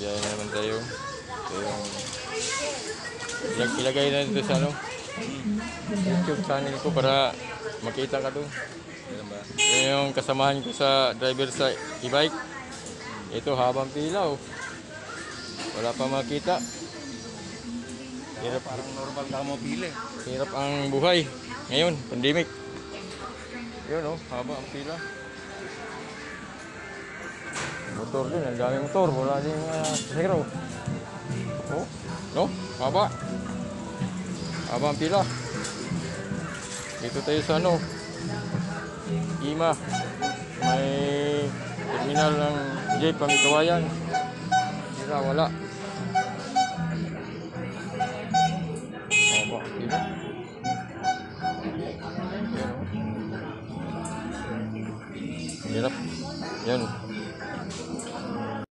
Biyahe na naman tayo. So yung ilagay na dito sa ano, YouTube channel ko para makita ka doon. Yan yung kasamahan ko sa driver sa e-bike. Ito habang pila oh. Wala pa makita. Hirap, Parang normal ka mo pili. hirap ang buhay ngayon, pandemic. Yun oh, haba ang pila. Motor din, ang daming motor. Wala din zero. Oh, no? Haba. Haba ang pila. Dito tayo sa ano, Ima. May terminal ng J. Pamikawayan. Sira, wala. Haba ang pila. Yan oh. Hirap. Yan.